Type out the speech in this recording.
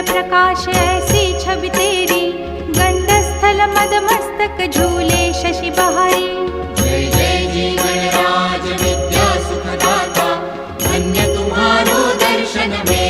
प्रकाश ऐसी छवि तेरी, गंडस्थल मद मस्तक झूले शशि बहारी। जय जय जी गणराज विद्या सुखदाता, धन्य तुम्हारो दर्शन में